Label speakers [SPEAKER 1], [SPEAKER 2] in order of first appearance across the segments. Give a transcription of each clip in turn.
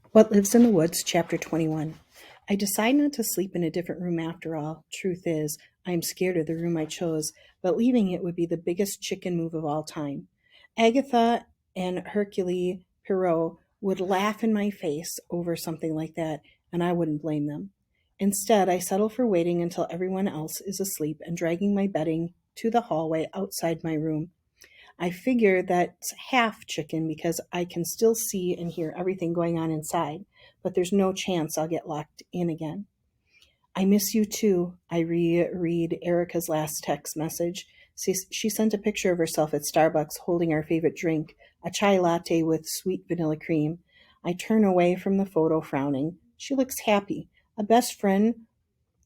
[SPEAKER 1] What Lives in the Woods, Chapter 21. I decide not to sleep in a different room after all. Truth is, I am scared of the room I chose, but leaving it would be the biggest chicken move of all time. Agatha and Hercule Poirot would laugh in my face over something like that, and I wouldn't blame them. Instead, I settle for waiting until everyone else is asleep and dragging my bedding to the hallway outside my room. I figure that's half chicken because I can still see and hear everything going on inside, but there's no chance I'll get locked in again. I miss you too. I reread Erica's last text message. She sent a picture of herself at Starbucks holding our favorite drink, a chai latte with sweet vanilla cream. I turn away from the photo, frowning. She looks happy. A best friend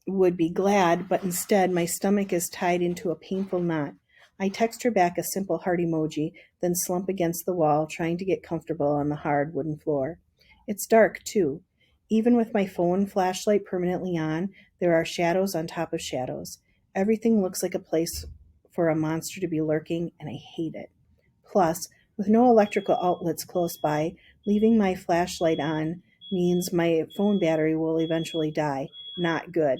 [SPEAKER 1] would be glad, but instead my stomach is tied into a painful knot. I text her back a simple heart emoji, then slump against the wall, trying to get comfortable on the hard wooden floor. It's dark, too. Even with my phone flashlight permanently on, there are shadows on top of shadows. Everything looks like a place for a monster to be lurking, and I hate it. Plus, with no electrical outlets close by, leaving my flashlight on means my phone battery will eventually die. Not good.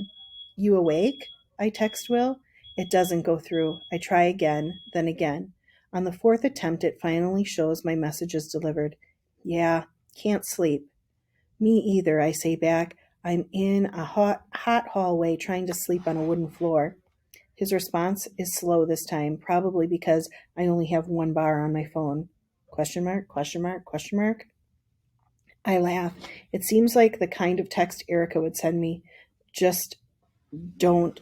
[SPEAKER 1] You awake? I text Will. It doesn't go through. I try again, then again. On the fourth attempt, it finally shows my message is delivered. Yeah, can't sleep. Me either, I say back. I'm in a hot hallway trying to sleep on a wooden floor. His response is slow this time, probably because I only have one bar on my phone. Question mark, question mark, question mark. I laugh. It seems like the kind of text Erica would send me. Just don't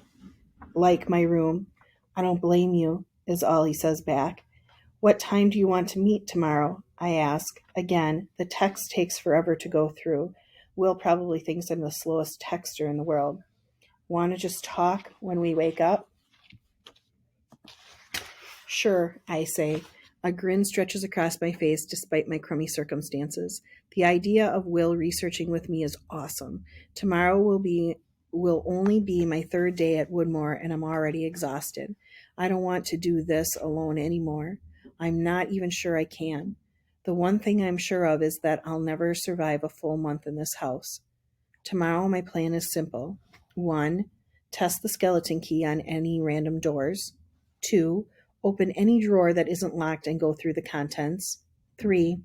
[SPEAKER 1] like my room. I don't blame you, is all he says back. What time do you want to meet tomorrow? I ask. Again, the text takes forever to go through. Will probably thinks I'm the slowest texter in the world. Want to just talk when we wake up? Sure, I say. A grin stretches across my face despite my crummy circumstances. The idea of Will researching with me is awesome. Tomorrow will only be my third day at Woodmore and I'm already exhausted. I don't want to do this alone anymore. I'm not even sure I can. The one thing I'm sure of is that I'll never survive a full month in this house. Tomorrow my plan is simple. 1. Test the skeleton key on any random doors. 2. Open any drawer that isn't locked and go through the contents. 3.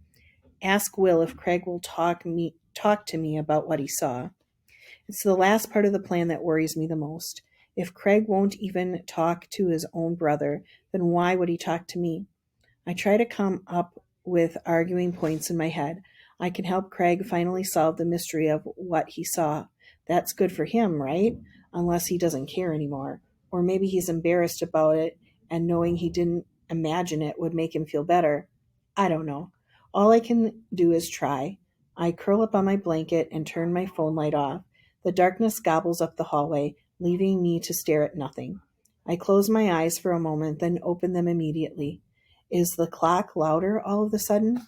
[SPEAKER 1] Ask Will if Craig will talk to me about what he saw. It's the last part of the plan that worries me the most. If Craig won't even talk to his own brother, then why would he talk to me? I try to come up with arguing points in my head. I can help Craig finally solve the mystery of what he saw. That's good for him, right? Unless he doesn't care anymore. Or maybe he's embarrassed about it and knowing he didn't imagine it would make him feel better. I don't know. All I can do is try. I curl up on my blanket and turn my phone light off. The darkness gobbles up the hallway, leaving me to stare at nothing. I close my eyes for a moment, then open them immediately. Is the clock louder all of a sudden?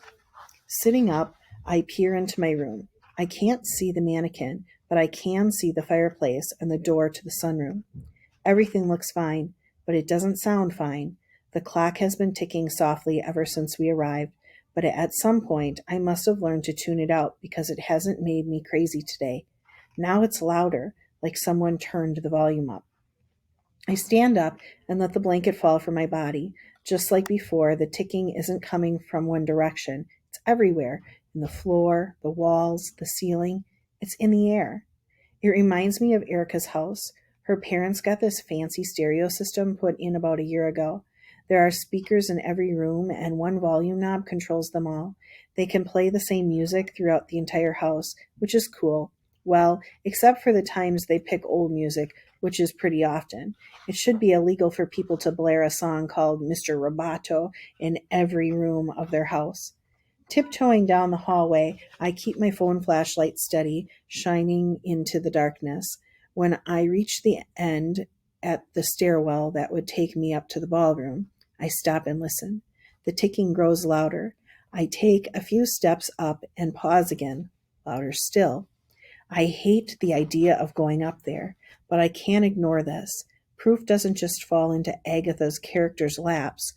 [SPEAKER 1] Sitting up, I peer into my room. I can't see the mannequin, but I can see the fireplace and the door to the sunroom. Everything looks fine, but it doesn't sound fine. The clock has been ticking softly ever since we arrived, but at some point I must have learned to tune it out because it hasn't made me crazy today. Now it's louder, like someone turned the volume up. I stand up and let the blanket fall from my body. Just like before, the ticking isn't coming from one direction. It's everywhere, in the floor, the walls, the ceiling. It's in the air. It reminds me of Erica's house. Her parents got this fancy stereo system put in about a year ago. There are speakers in every room, and one volume knob controls them all. They can play the same music throughout the entire house, which is cool. Well, except for the times they pick old music, which is pretty often. It should be illegal for people to blare a song called Mr. Roboto in every room of their house. Tiptoeing down the hallway, I keep my phone flashlight steady, shining into the darkness. When I reach the end at the stairwell that would take me up to the ballroom, I stop and listen. The ticking grows louder. I take a few steps up and pause again, louder still. I hate the idea of going up there, but I can't ignore this. Proof doesn't just fall into Agatha's character's laps,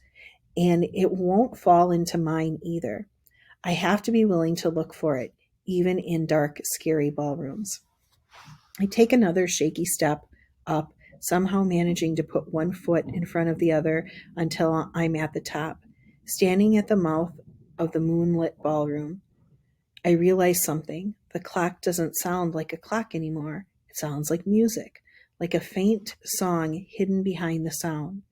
[SPEAKER 1] and it won't fall into mine either. I have to be willing to look for it, even in dark, scary ballrooms. I take another shaky step up, somehow managing to put one foot in front of the other until I'm at the top. Standing at the mouth of the moonlit ballroom, I realize something. The clock doesn't sound like a clock anymore. It sounds like music, like a faint song hidden behind the sound.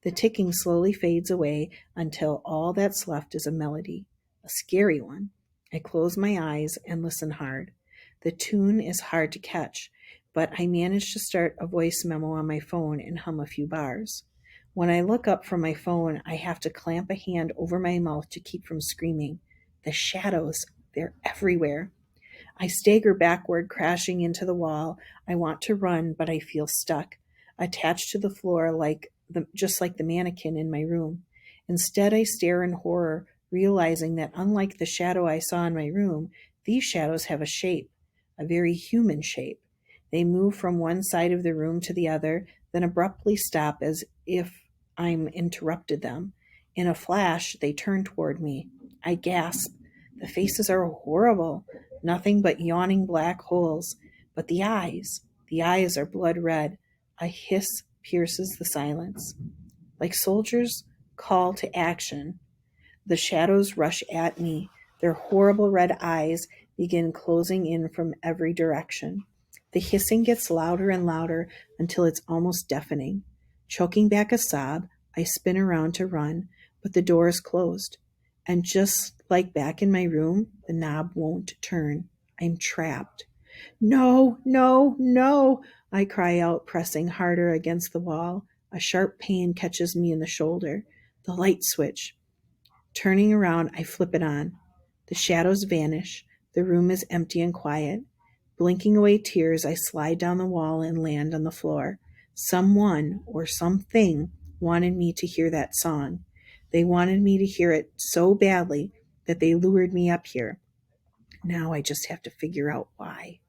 [SPEAKER 1] The ticking slowly fades away until all that's left is a melody, a scary one. I close my eyes and listen hard. The tune is hard to catch, but I manage to start a voice memo on my phone and hum a few bars. When I look up from my phone, I have to clamp a hand over my mouth to keep from screaming. The shadows, they're everywhere. I stagger backward, crashing into the wall. I want to run, but I feel stuck, attached to the floor just like the mannequin in my room. Instead, I stare in horror, realizing that unlike the shadow I saw in my room, these shadows have a shape, a very human shape. They move from one side of the room to the other, then abruptly stop as if I'm interrupted them. In a flash, they turn toward me. I gasp. The faces are horrible, nothing but yawning black holes. But the eyes are blood red. A hiss pierces the silence. Like soldiers call to action, the shadows rush at me. Their horrible red eyes begin closing in from every direction. The hissing gets louder and louder until it's almost deafening. Choking back a sob, I spin around to run, but the door is closed. And just like back in my room, the knob won't turn. I'm trapped. No, no, no, I cry out, pressing harder against the wall. A sharp pain catches me in the shoulder. The light switch. Turning around, I flip it on. The shadows vanish. The room is empty and quiet. Blinking away tears, I slide down the wall and land on the floor. Someone or something wanted me to hear that song. They wanted me to hear it so badly that they lured me up here. Now I just have to figure out why.